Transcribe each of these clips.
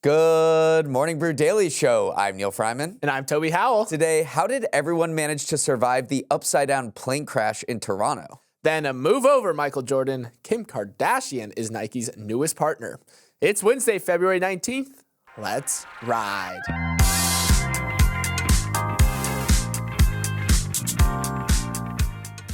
Good morning, Brew Daily show. I'm Neal Freyman. And I'm Toby Howell. Today, how did everyone manage to survive the upside-down plane crash in Toronto? Then move over, Michael Jordan. Kim Kardashian is Nike's newest partner. It's Wednesday, February 19th. Let's ride.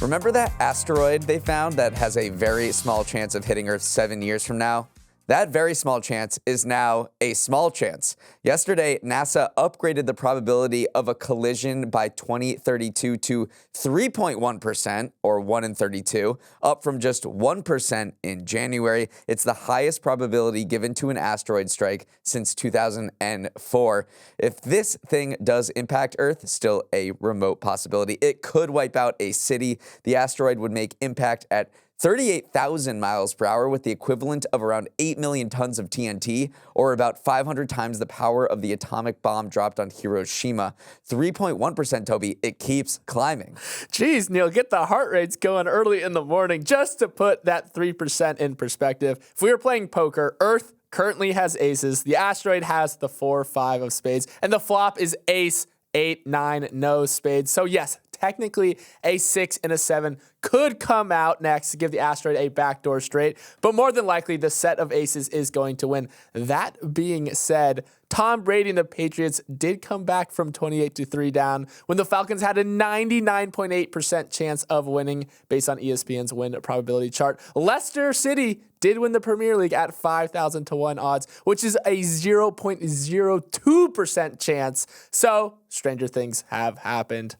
Remember that asteroid they found that has a very small chance of hitting Earth 7 years from now? That very small chance is now a small chance. Yesterday, NASA upgraded the probability of a collision by 2032 to 3.1%, or 1 in 32, up from just 1% in January. It's the highest probability given to an asteroid strike since 2004. If this thing does impact Earth, still a remote possibility, it could wipe out a city. The asteroid would make impact at 38,000 miles per hour with the equivalent of around 8 million tons of TNT, or about 500 times the power of the atomic bomb dropped on Hiroshima. 3.1%, Toby, it keeps climbing. Geez, Neal, get the heart rates going early in the morning just to put that 3% in perspective. If we were playing poker, Earth currently has aces, the asteroid has the 4-5 of spades, and the flop is ace, 8, 9, no spades. So yes, technically a 6 and a 7 could come out next to give the asteroid a backdoor straight, but more than likely the set of aces is going to win. That being said, Tom Brady and the Patriots did come back from 28-3 down when the Falcons had a 99.8% chance of winning based on ESPN's win probability chart. Leicester City did win the Premier League at 5,000 to 1 odds, which is a 0.02% chance. So stranger things have happened.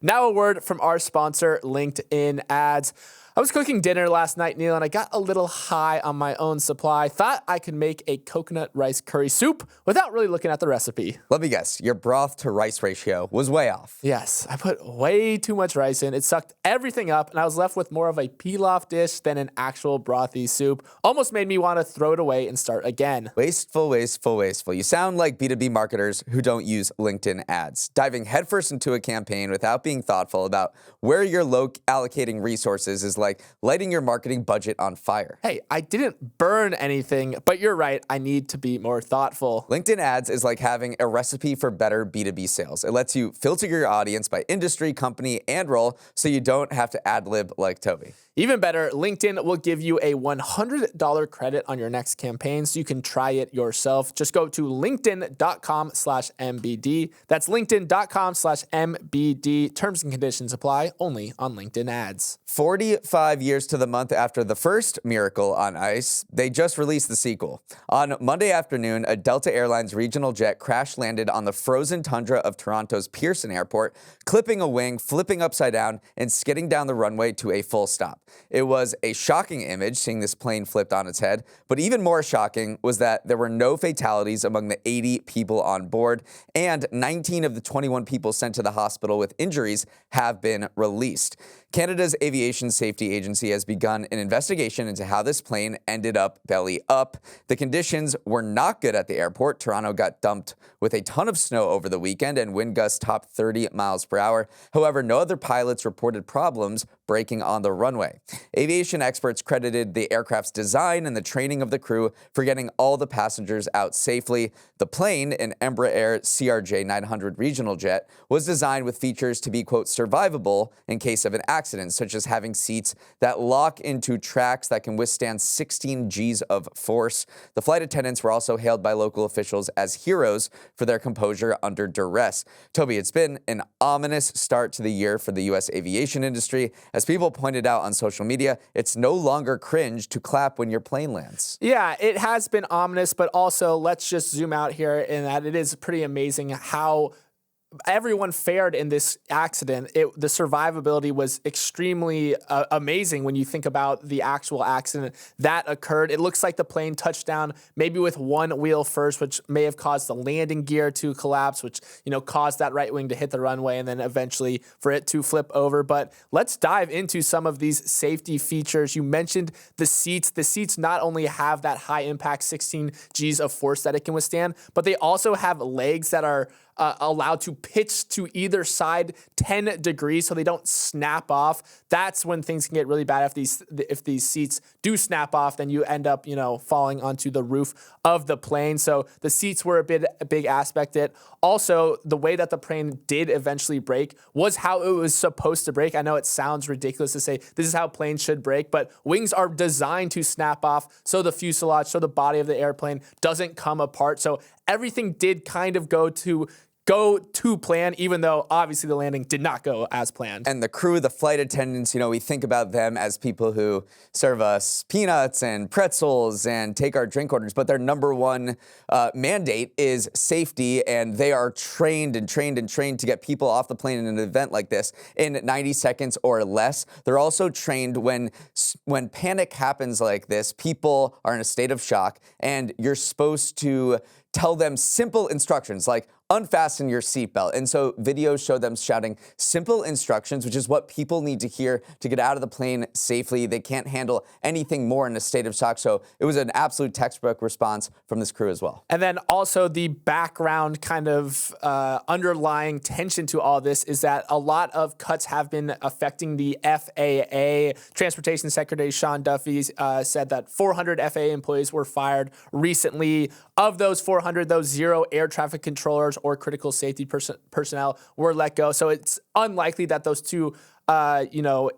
Now a word from our sponsor, LinkedIn Ads. I was cooking dinner last night, Neal, and I got a little high on my own supply. Thought I could make a coconut rice curry soup without really looking at the recipe. Let me guess, your broth to rice ratio was way off. Yes, I put way too much rice in. It sucked everything up, and I was left with more of a pilaf dish than an actual brothy soup. Almost made me want to throw it away and start again. Wasteful, wasteful, wasteful. You sound like B2B marketers who don't use LinkedIn ads. Diving headfirst into a campaign without being thoughtful about where you're allocating resources is like lighting your marketing budget on fire. Hey, I didn't burn anything, but you're right. I need to be more thoughtful. LinkedIn ads is like having a recipe for better B2B sales. It lets you filter your audience by industry, company, and role so you don't have to ad-lib like Toby. Even better, LinkedIn will give you a $100 credit on your next campaign so you can try it yourself. Just go to linkedin.com/MBD. That's linkedin.com/MBD. Terms and conditions apply only on LinkedIn ads. 45 years to the month after the first Miracle on Ice, they just released the sequel. On Monday afternoon, a Delta Airlines regional jet crash-landed on the frozen tundra of Toronto's Pearson Airport, clipping a wing, flipping upside down, and skidding down the runway to a full stop. It was a shocking image, seeing this plane flipped on its head, but even more shocking was that there were no fatalities among the 80 people on board, and 19 of the 21 people sent to the hospital with injuries have been released. Canada's Aviation Safety Agency has begun an investigation into how this plane ended up belly up. The conditions were not good at the airport. Toronto got dumped with a ton of snow over the weekend and wind gusts topped 30 miles per hour. However, no other pilots reported problems braking on the runway. Aviation experts credited the aircraft's design and the training of the crew for getting all the passengers out safely. The plane, an Embraer CRJ 900 regional jet, was designed with features to be, quote, survivable in case of an accident, such as having seats that lock into tracks that can withstand 16 Gs of force. The flight attendants were also hailed by local officials as heroes for their composure under duress. Toby, it's been an ominous start to the year for the U.S. aviation industry. As people pointed out on social media, it's no longer cringe to clap when your plane lands. Yeah, it has been ominous, but also let's just zoom out here in that it is pretty amazing how everyone fared in this accident. The survivability was extremely amazing when you think about the actual accident that occurred. It looks like the plane touched down maybe with one wheel first, which may have caused the landing gear to collapse, which, caused that right wing to hit the runway and then eventually for it to flip over. But let's dive into some of these safety features. You mentioned the seats. The seats not only have that high impact 16 Gs of force that it can withstand, but they also have legs that are allowed to pitch to either side 10 degrees so they don't snap off. That's when things can get really bad. If these seats do snap off, then you end up, falling onto the roof of the plane. So the seats were a big aspect. Also, the way that the plane did eventually break was how it was supposed to break. I know it sounds ridiculous to say this is how planes should break, but wings are designed to snap off so the fuselage, so the body of the airplane doesn't come apart. So everything did kind of go to plan, even though obviously the landing did not go as planned. And the crew, the flight attendants, we think about them as people who serve us peanuts and pretzels and take our drink orders, but their number one mandate is safety, and they are trained to get people off the plane in an event like this in 90 seconds or less. They're also trained when panic happens like this, people are in a state of shock, and you're supposed to tell them simple instructions like unfasten your seatbelt. And so videos show them shouting simple instructions, which is what people need to hear to get out of the plane safely. They can't handle anything more in a state of shock. So it was an absolute textbook response from this crew as well. And then also the background kind of underlying tension to all this is that a lot of cuts have been affecting the FAA. Transportation Secretary Sean Duffy said that 400 FAA employees were fired recently. Of those 400, those 0 air traffic controllers or critical safety personnel were let go. So it's unlikely that those two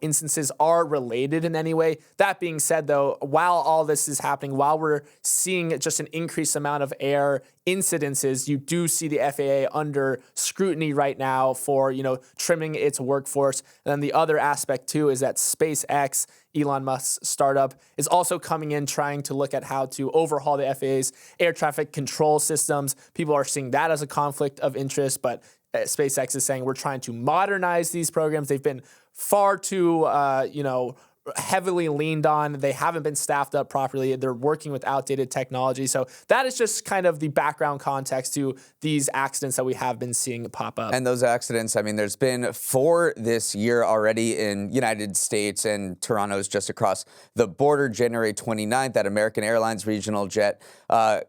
instances are related in any way. That being said, though, while all this is happening, while we're seeing just an increased amount of air incidences, you do see the FAA under scrutiny right now for, trimming its workforce. And then the other aspect, too, is that SpaceX, Elon Musk's startup, is also coming in trying to look at how to overhaul the FAA's air traffic control systems. People are seeing that as a conflict of interest, but SpaceX is saying we're trying to modernize these programs. They've been far too, heavily leaned on. They haven't been staffed up properly. They're working with outdated technology. So that is just kind of the background context to these accidents that we have been seeing pop up. And those accidents, there's been 4 this year already in United States, and Toronto's just across the border. January 29th, that American Airlines regional jet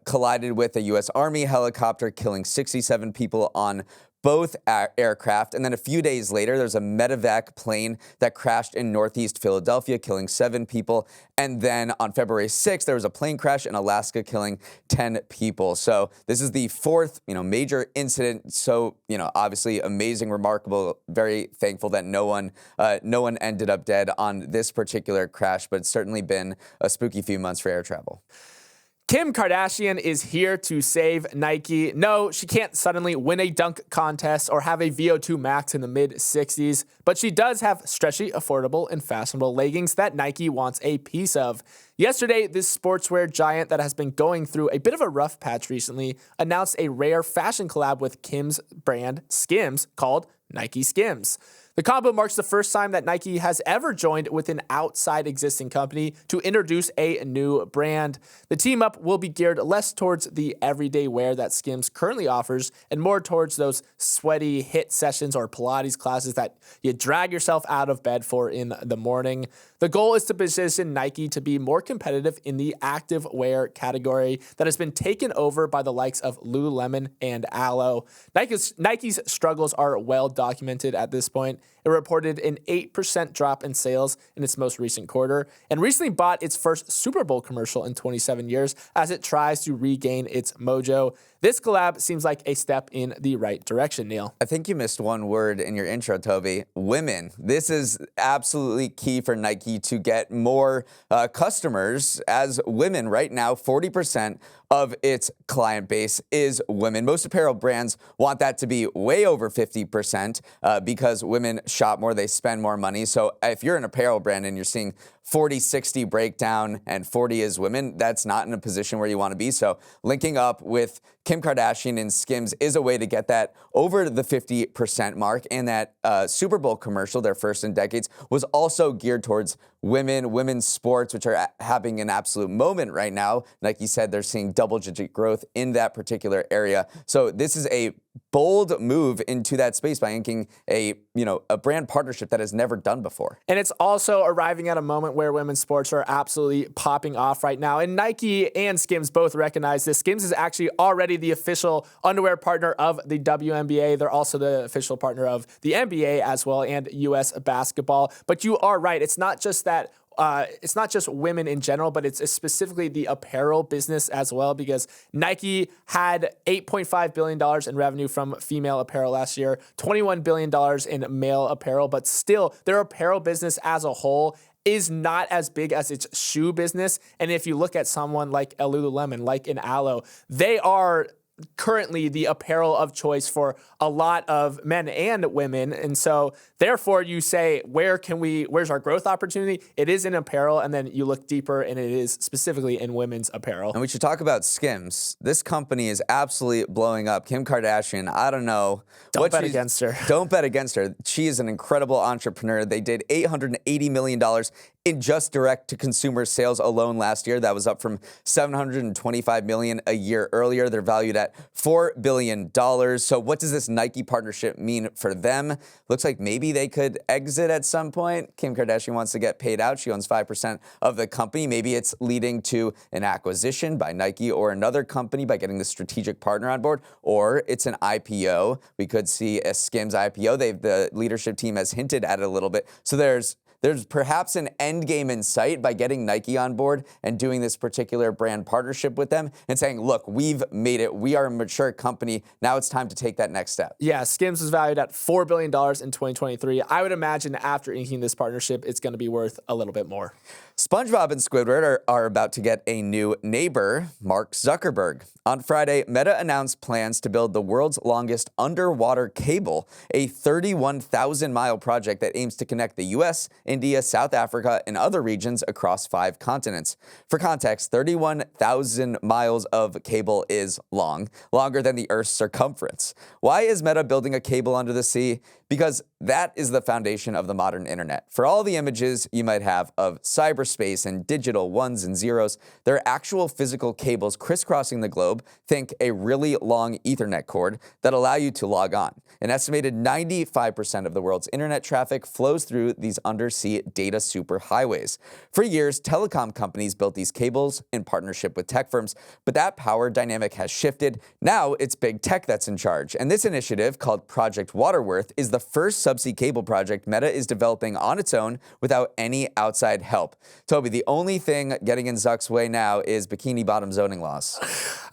collided with a U.S. Army helicopter, killing 67 people on both aircraft. And then a few days later, there's a medevac plane that crashed in Northeast Philadelphia, killing 7 people. And then on February 6th, there was a plane crash in Alaska, killing 10 people. So this is the 4th, major incident. So, obviously amazing, remarkable, very thankful that no one ended up dead on this particular crash, but it's certainly been a spooky few months for air travel. Kim Kardashian is here to save Nike. No, she can't suddenly win a dunk contest or have a VO2 max in the mid-60s, but she does have stretchy, affordable, and fashionable leggings that Nike wants a piece of. Yesterday, this sportswear giant that has been going through a bit of a rough patch recently announced a rare fashion collab with Kim's brand Skims called Nike Skims. The combo marks the first time that Nike has ever joined with an outside existing company to introduce a new brand. The team up will be geared less towards the everyday wear that Skims currently offers and more towards those sweaty HIIT sessions or Pilates classes that you drag yourself out of bed for in the morning. The goal is to position Nike to be more competitive in the active wear category that has been taken over by the likes of Lululemon and Alo. Nike's struggles are well documented at this point. It reported an 8% drop in sales in its most recent quarter and recently bought its first Super Bowl commercial in 27 years as it tries to regain its mojo. This collab seems like a step in the right direction, Neal. I think you missed one word in your intro, Toby. Women. This is absolutely key for Nike to get more customers as women. Right now, 40% of its client base is women. Most apparel brands want that to be way over 50% because women shop more, they spend more money. So if you're an apparel brand and you're seeing 40-60 breakdown and 40 is women, that's not in a position where you want to be. So linking up with Kim Kardashian and Skims is a way to get that over the 50% mark. And that Super Bowl commercial, their first in decades, was also geared towards women's sports, which are having an absolute moment right now. Nike said they're seeing double-digit growth in that particular area. So this is a bold move into that space by inking a brand partnership that has never done before. And it's also arriving at a moment wear women's sports are absolutely popping off right now. And Nike and Skims both recognize this. Skims is actually already the official underwear partner of the WNBA. They're also the official partner of the NBA as well and U.S. basketball. But you are right. It's not just that. It's not just women in general, but it's specifically the apparel business as well, because Nike had $8.5 billion in revenue from female apparel last year, $21 billion in male apparel, but still their apparel business as a whole is not as big as its shoe business. And if you look at someone like a Lululemon, like an Alo, they are currently the apparel of choice for a lot of men and women. And so therefore you say, where's our growth opportunity? It is in apparel. And then you look deeper and it is specifically in women's apparel. And we should talk about Skims. This company is absolutely blowing up. Kim Kardashian, I don't know. Don't bet against her. Don't bet against her. She is an incredible entrepreneur. They did $880 million in just direct-to-consumer sales alone last year. That was up from $725 million a year earlier. They're valued at $4 billion. So what does this Nike partnership mean for them? Looks like maybe they could exit at some point. Kim Kardashian wants to get paid out. She owns 5% of the company. Maybe it's leading to an acquisition by Nike or another company by getting the strategic partner on board, or it's an IPO. We could see a Skims IPO. The leadership team has hinted at it a little bit. So there's perhaps an end game in sight by getting Nike on board and doing this particular brand partnership with them and saying, look, we've made it. We are a mature company. Now it's time to take that next step. Yeah, Skims was valued at $4 billion in 2023. I would imagine after inking this partnership, it's going to be worth a little bit more. SpongeBob and Squidward are about to get a new neighbor, Mark Zuckerberg. On Friday, Meta announced plans to build the world's longest underwater cable, a 31,000-mile project that aims to connect the U.S., India, South Africa, and other regions across 5 continents. For context, 31,000 miles of cable is long, longer than the Earth's circumference. Why is Meta building a cable under the sea? Because that is the foundation of the modern internet. For all the images you might have of cyberspace and digital ones and zeros, there are actual physical cables crisscrossing the globe. Think a really long Ethernet cord that allow you to log on. An estimated 95% of the world's internet traffic flows through these undersea data superhighways. For years, telecom companies built these cables in partnership with tech firms, but that power dynamic has shifted. Now it's big tech that's in charge. And this initiative, called Project Waterworth, is the first subsea cable project Meta is developing on its own without any outside help. Toby, the only thing getting in Zuck's way now is bikini bottom zoning laws.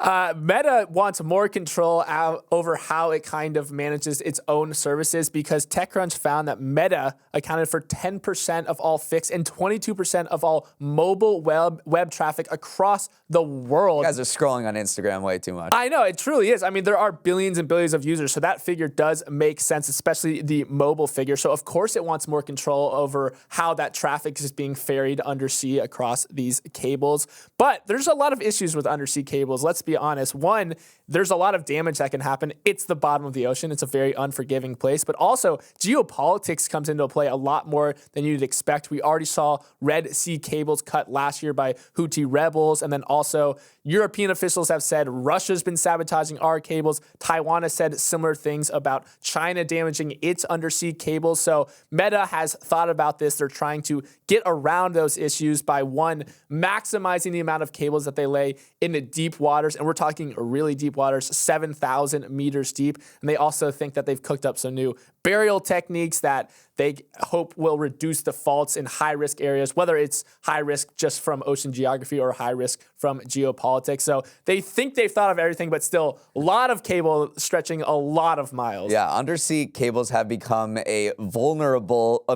Meta wants more control over how it kind of manages its own services, because TechCrunch found that Meta accounted for 10% of all fixed and 22% of all mobile web traffic across the world. You guys are scrolling on Instagram way too much. I know, it truly is. I mean, there are billions and billions of users, so that figure does make sense, especially the mobile figure. So of course it wants more control over how that traffic is being ferried undersea across these cables. But there's a lot of issues with undersea cables. Let's be honest. One, there's a lot of damage that can happen. It's the bottom of the ocean. It's a very unforgiving place. But also, geopolitics comes into play a lot more than you'd expect. We already saw Red Sea cables cut last year by Houthi rebels. And then also, European officials have said Russia's been sabotaging our cables. Taiwan has said similar things about China damaging its undersea cables. So Meta has thought about this. They're trying to get around those issues by, one, maximizing the amount of cables that they lay in the deep waters. And we're talking really deep waters, 7,000 meters deep. And they also think that they've cooked up some new burial techniques that they hope will reduce the faults in high-risk areas, whether it's high risk just from ocean geography or high risk from geopolitics. So they think they've thought of everything, but still a lot of cable stretching a lot of miles. Yeah, undersea cables have become a vulnerability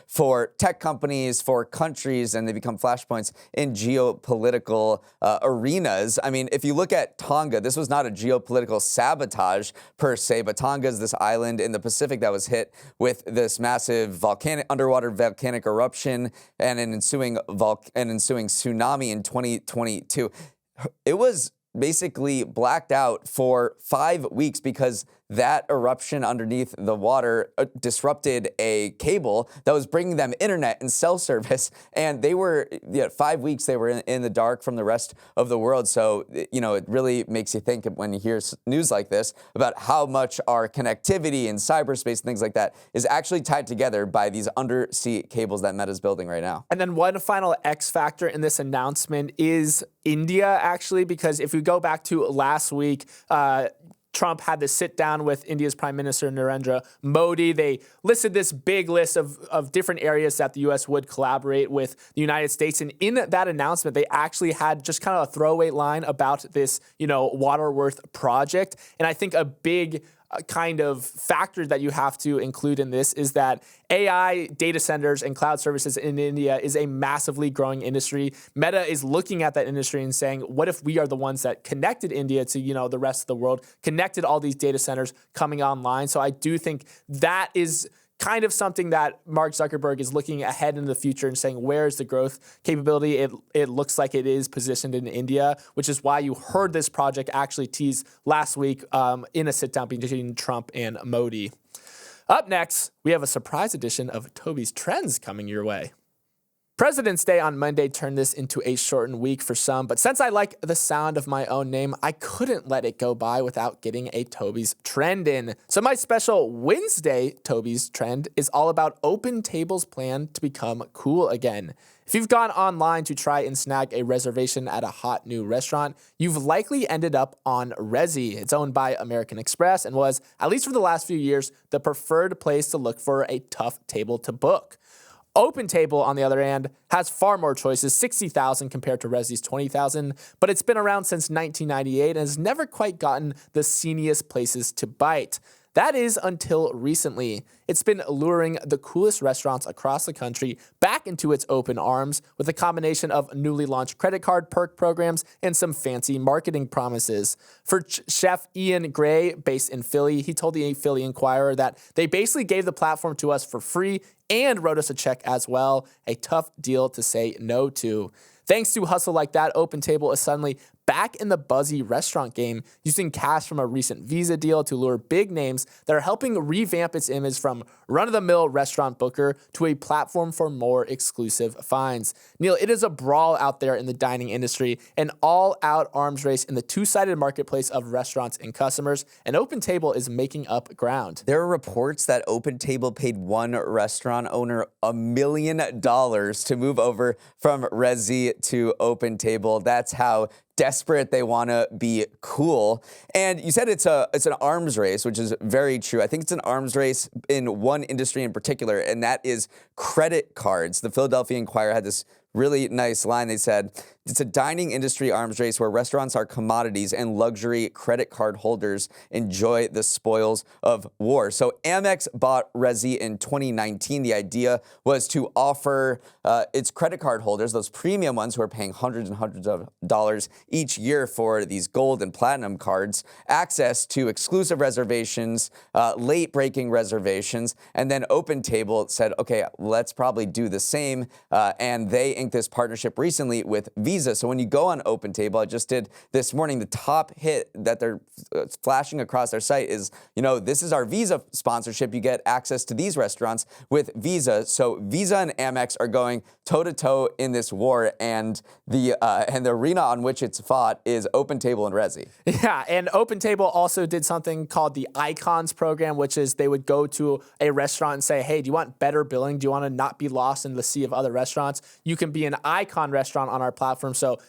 for tech companies, for countries, and they become flashpoints in geopolitical arenas. I mean, if you look at Tonga, this was not a geopolitical sabotage per se, but Tonga is this island in the Pacific that was hit with this massive underwater volcanic eruption and an ensuing tsunami in 2022. It was basically blacked out for 5 weeks because that eruption underneath the water disrupted a cable that was bringing them internet and cell service. And they were, 5 weeks they were in the dark from the rest of the world. So, it really makes you think when you hear news like this about how much our connectivity and cyberspace and things like that is actually tied together by these undersea cables that Meta's building right now. And then one final X factor in this announcement is India, actually, because if we go back to last week, Trump had to sit down with India's Prime Minister Narendra Modi. They listed this big list of different areas that the U.S. would collaborate with the United States. And in that announcement, they actually had just kind of a throwaway line about this, Waterworth project. And I think a big kind of factor that you have to include in this is that AI data centers and cloud services in India is a massively growing industry. Meta is looking at that industry and saying, what if we are the ones that connected India to, the rest of the world, connected all these data centers coming online? So I do think that is kind of something that Mark Zuckerberg is looking ahead in the future and saying, where is the growth capability? It looks like it is positioned in India, which is why you heard this project actually teased last week in a sit-down between Trump and Modi. Up next, we have a surprise edition of Toby's Trends coming your way. President's Day on Monday turned this into a shortened week for some, but since I like the sound of my own name, I couldn't let it go by without getting a Toby's Trend in. So my special Wednesday Toby's Trend is all about OpenTable's plan to become cool again. If you've gone online to try and snag a reservation at a hot new restaurant, you've likely ended up on Resy. It's owned by American Express and was, at least for the last few years, the preferred place to look for a tough table to book. OpenTable, on the other hand, has far more choices, 60,000 compared to Resy's 20,000, but it's been around since 1998 and has never quite gotten the sceniest places to bite. That is until recently. It's been luring the coolest restaurants across the country back into its open arms with a combination of newly launched credit card perk programs and some fancy marketing promises. For Chef Ian Gray, based in Philly, he told the Philly Inquirer that they basically gave the platform to us for free and wrote us a check as well. A tough deal to say no to. Thanks to hustle like that, OpenTable is suddenly back in the buzzy restaurant game, using cash from a recent Visa deal to lure big names that are helping revamp its image from run-of-the-mill restaurant booker to a platform for more exclusive finds. Neal, it is a brawl out there in the dining industry, an all-out arms race in the two-sided marketplace of restaurants and customers, and OpenTable is making up ground. There are reports that OpenTable paid one restaurant owner $1 million to move over from Resy to OpenTable. That's how desperate they want to be cool. And you said it's an arms race, which is very true. I think it's an arms race in one industry in particular, and that is credit cards. The Philadelphia Inquirer had this really nice line. They said, it's a dining industry arms race where restaurants are commodities and luxury credit card holders enjoy the spoils of war. So Amex bought Resy in 2019. The idea was to offer its credit card holders, those premium ones who are paying hundreds and hundreds of dollars each year for these gold and platinum cards, access to exclusive reservations, late-breaking reservations, and then OpenTable said, okay, let's probably do the same, and they inked this partnership recently with Visa. So when you go on OpenTable, I just did this morning, the top hit that they're flashing across their site is, this is our Visa sponsorship. You get access to these restaurants with Visa. So Visa and Amex are going toe-to-toe in this war, and the arena on which it's fought is OpenTable and Resy. Yeah, and OpenTable also did something called the Icons program, which is they would go to a restaurant and say, hey, do you want better billing? Do you want to not be lost in the sea of other restaurants? You can be an Icon restaurant on our platform. So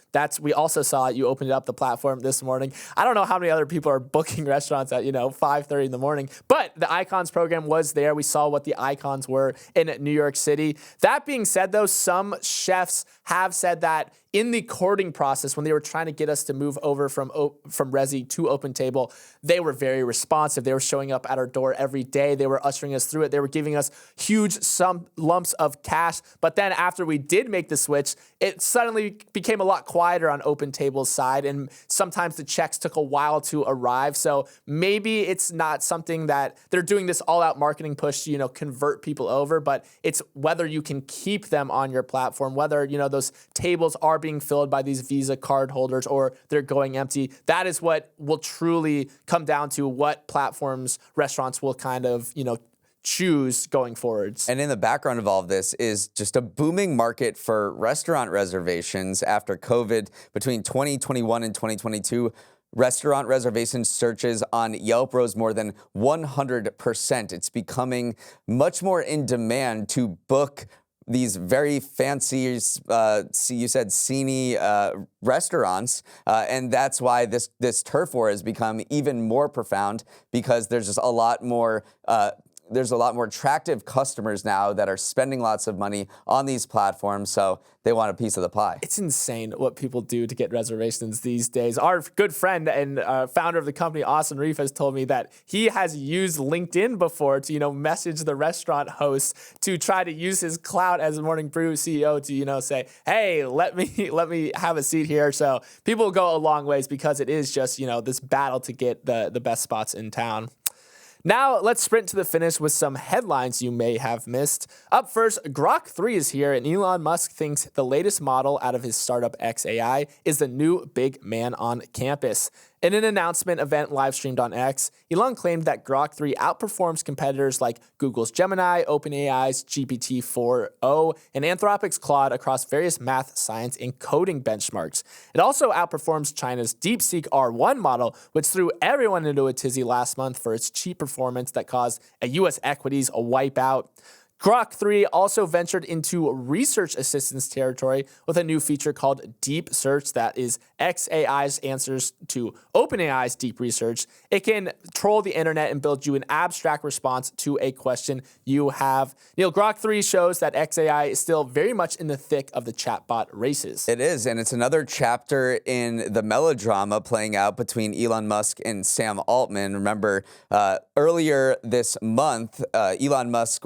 we also saw it. You opened up the platform this morning. I don't know how many other people are booking restaurants at, 5:30 in the morning, but the Icons program was there. We saw what the icons were in New York City. That being said, though, some chefs have said that in the courting process, when they were trying to get us to move over from Resy to OpenTable, they were very responsive. They were showing up at our door every day. They were ushering us through it. They were giving us huge lumps of cash. But then after we did make the switch, it suddenly became a lot quieter on OpenTable's side, and sometimes the checks took a while to arrive. So maybe it's not something that they're doing this all-out marketing push to, convert people over, but it's whether you can keep them on your platform, whether, those tables are being filled by these Visa card holders or they're going empty. That is what will truly come down to what platforms restaurants will kind of, choose going forwards. And in the background of all of this is just a booming market for restaurant reservations after COVID. Between 2021 and 2022, restaurant reservation searches on Yelp rose more than 100%. It's becoming much more in demand to book these very fancy, you said sceney restaurants, and that's why this turf war has become even more profound, because there's just a lot more attractive customers now that are spending lots of money on these platforms, so they want a piece of the pie. It's insane what people do to get reservations these days. Our good friend and founder of the company, Austin Reef, has told me that he has used LinkedIn before to, message the restaurant hosts to try to use his clout as a Morning Brew CEO to, say, hey, let me have a seat here. So people go a long ways because it is just, this battle to get the best spots in town. Now, let's sprint to the finish with some headlines you may have missed. Up first, Grok 3 is here, and Elon Musk thinks the latest model out of his startup xAI is the new big man on campus. In an announcement event live streamed on X, Elon claimed that Grok 3 outperforms competitors like Google's Gemini, OpenAI's GPT-4o, and Anthropic's Claude across various math, science, and coding benchmarks. It also outperforms China's DeepSeek R1 model, which threw everyone into a tizzy last month for its cheap performance that caused a U.S. equities a wipeout. Grok 3 also ventured into research assistance territory with a new feature called Deep Search that is xAI's answers to OpenAI's deep research. It can troll the internet and build you an abstract response to a question you have. Neal, Grok 3 shows that xAI is still very much in the thick of the chatbot races. It is, and it's another chapter in the melodrama playing out between Elon Musk and Sam Altman. Remember, earlier this month, Elon Musk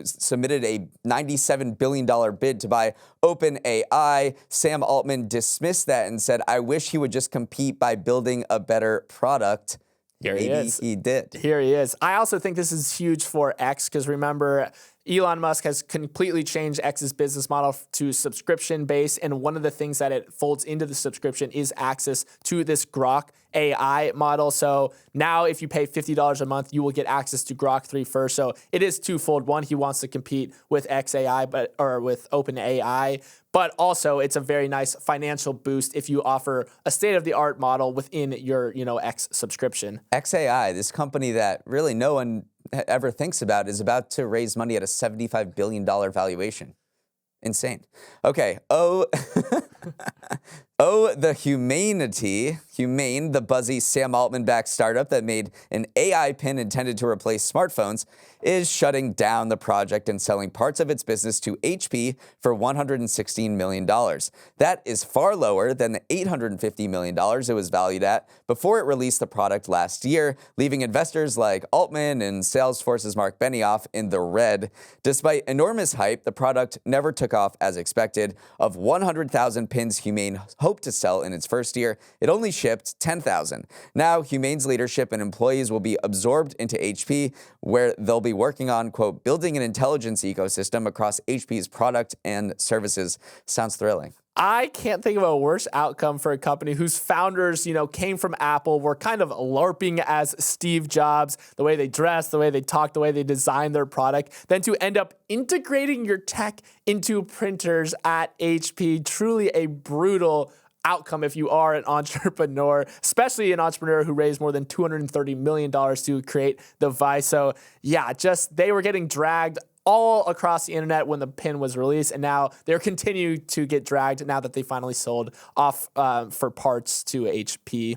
submitted a $97 billion bid to buy OpenAI. Sam Altman dismissed that and said, I wish he would just compete by building a better product. Here Maybe he is. He did. Here he is. I also think this is huge for X because remember, Elon Musk has completely changed X's business model to subscription-based, and one of the things that it folds into the subscription is access to this Grok AI model. So now if you pay $50 a month, you will get access to Grok 3 first. So it is twofold. One, he wants to compete with xAI, or with OpenAI, but also it's a very nice financial boost if you offer a state-of-the-art model within your, X subscription. xAI, this company that really no one ever thinks about, is about to raise money at a $75 billion valuation. Insane. Okay. The Humane, the buzzy Sam Altman-backed startup that made an AI pin intended to replace smartphones, is shutting down the project and selling parts of its business to HP for $116 million. That is far lower than the $850 million it was valued at before it released the product last year, leaving investors like Altman and Salesforce's Mark Benioff in the red. Despite enormous hype, the product never took off as expected. Of 100,000 pins Humane hoped to sell in its first year, it only shipped 10,000. Now, Humane's leadership and employees will be absorbed into HP, where they'll be working on, quote, building an intelligence ecosystem across HP's product and services. Sounds thrilling. I can't think of a worse outcome for a company whose founders, came from Apple, were kind of LARPing as Steve Jobs, the way they dress, the way they talk, the way they design their product, than to end up integrating your tech into printers at HP. Truly a brutal outcome if you are an entrepreneur, especially an entrepreneur who raised more than $230 million to create the device. So yeah, they were getting dragged all across the internet when the pin was released, and now they're continuing to get dragged now that they finally sold off for parts to HP.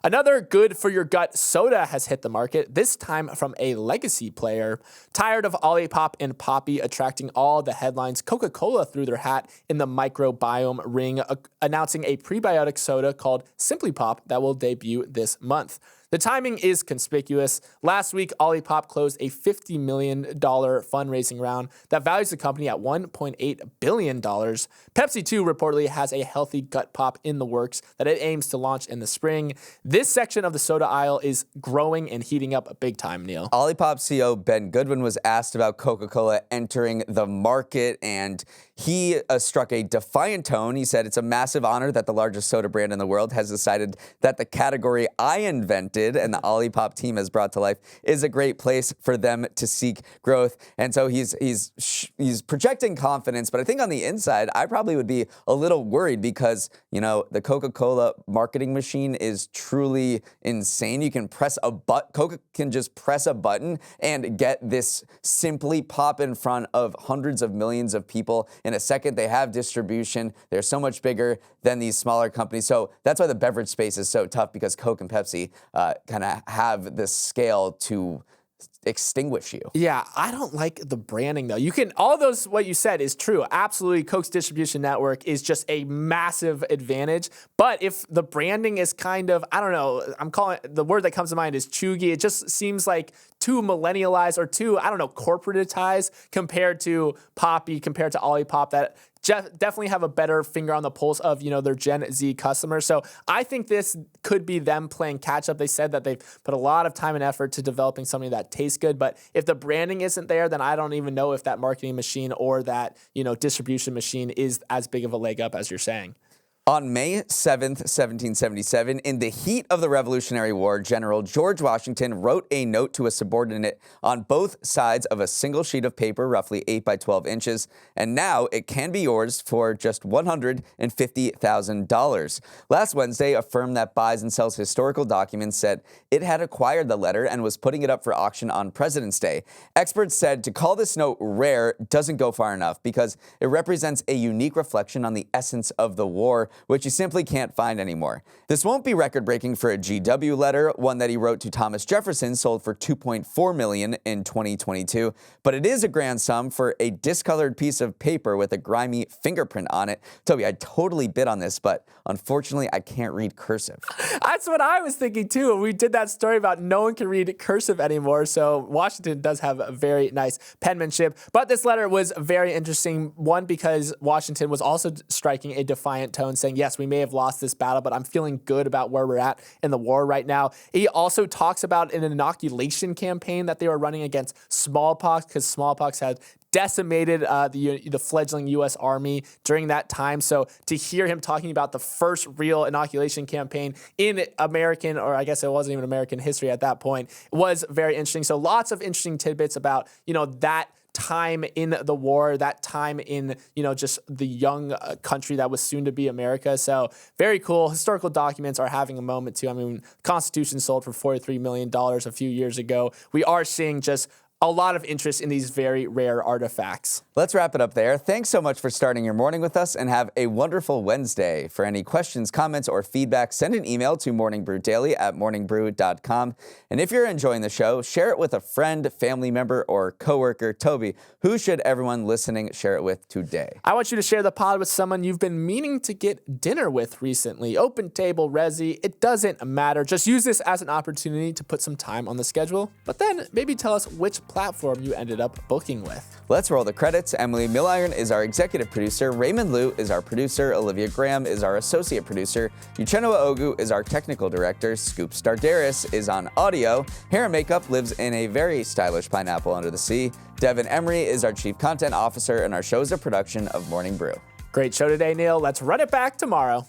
Another good for your gut soda has hit the market, this time from a legacy player. Tired of Olipop and Poppy attracting all the headlines, Coca-Cola threw their hat in the microbiome ring, announcing a prebiotic soda called Simply Pop that will debut this month. The timing is conspicuous. Last week, Olipop closed a $50 million fundraising round that values the company at $1.8 billion. Pepsi, too, reportedly has a healthy gut pop in the works that it aims to launch in the spring. This section of the soda aisle is growing and heating up big time, Neal. Olipop CEO Ben Goodwin was asked about Coca-Cola entering the market, and he struck a defiant tone. He said, "It's a massive honor that the largest soda brand in the world has decided that the category I invented and the Olipop team has brought to life is a great place for them to seek growth." And so he's projecting confidence, but I think on the inside, I probably would be a little worried because, you know, the Coca-Cola marketing machine is truly insane. You can press a button, Coca can just press a button and get this simply pop in front of hundreds of millions of people in a second. They have distribution. They're so much bigger than these smaller companies. So that's why the beverage space is so tough, because Coke and Pepsi kind of have this scale to extinguish you. Yeah, I don't like the branding though. You can, all those, what you said is true. Absolutely, Coke's distribution network is just a massive advantage. But if the branding is kind of, I don't know, I'm calling it, the word that comes to mind is chuggy. It just seems like too millennialized or too, I don't know, corporatized compared to Poppy, compared to Olipop, that definitely have a better finger on the pulse of, you know, their Gen Z customers. So I think this could be them playing catch up. They said that they've put a lot of time and effort to developing something that tastes good. But if the branding isn't there, then I don't even know if that marketing machine or that, you know, distribution machine is as big of a leg up as you're saying. On May 7th, 1777, in the heat of the Revolutionary War, General George Washington wrote a note to a subordinate on both sides of a single sheet of paper, roughly 8 by 12 inches, and now it can be yours for just $150,000. Last Wednesday, a firm that buys and sells historical documents said it had acquired the letter and was putting it up for auction on President's Day. Experts said to call this note rare doesn't go far enough because it represents a unique reflection on the essence of the war, which you simply can't find anymore. This won't be record-breaking for a GW letter. One that he wrote to Thomas Jefferson sold for $2.4 million in 2022, but it is a grand sum for a discolored piece of paper with a grimy fingerprint on it. Toby, I totally bid on this, but unfortunately, I can't read cursive. That's what I was thinking too. We did that story about no one can read cursive anymore, so Washington does have a very nice penmanship. But this letter was very interesting, one, because Washington was also striking a defiant tone, saying, yes, we may have lost this battle, but I'm feeling good about where we're at in the war right now. He also talks about an inoculation campaign that they were running against smallpox, because smallpox had decimated the fledgling U.S. Army during that time. So to hear him talking about the first real inoculation campaign in American, or I guess it wasn't even American history at that point, was very interesting. So lots of interesting tidbits about, you know, that time in the war, that time in, you know, just the young country that was soon to be America. So very cool. Historical documents are having a moment too. I mean, Constitution sold for $43 million a few years ago. We are seeing just a lot of interest in these very rare artifacts. Let's wrap it up there. Thanks so much for starting your morning with us, and have a wonderful Wednesday. For any questions, comments, or feedback, send an email to morningbrew@morningbrew.com. And if you're enjoying the show, share it with a friend, family member, or coworker. Toby, who should everyone listening share it with today? I want you to share the pod with someone you've been meaning to get dinner with recently. OpenTable, Resi, it doesn't matter. Just use this as an opportunity to put some time on the schedule, but then maybe tell us which platform you ended up booking with. Let's roll the credits. Emily Milliron is our executive producer. Raymond Liu is our producer. Olivia Graham is our associate producer. Uchenua Ogu is our technical director. Scoop Stardaris is on audio. Hair and makeup lives in a very stylish pineapple under the sea. Devin Emery is our chief content officer, and our show is a production of Morning Brew. Great show today, Neal. Let's run it back tomorrow.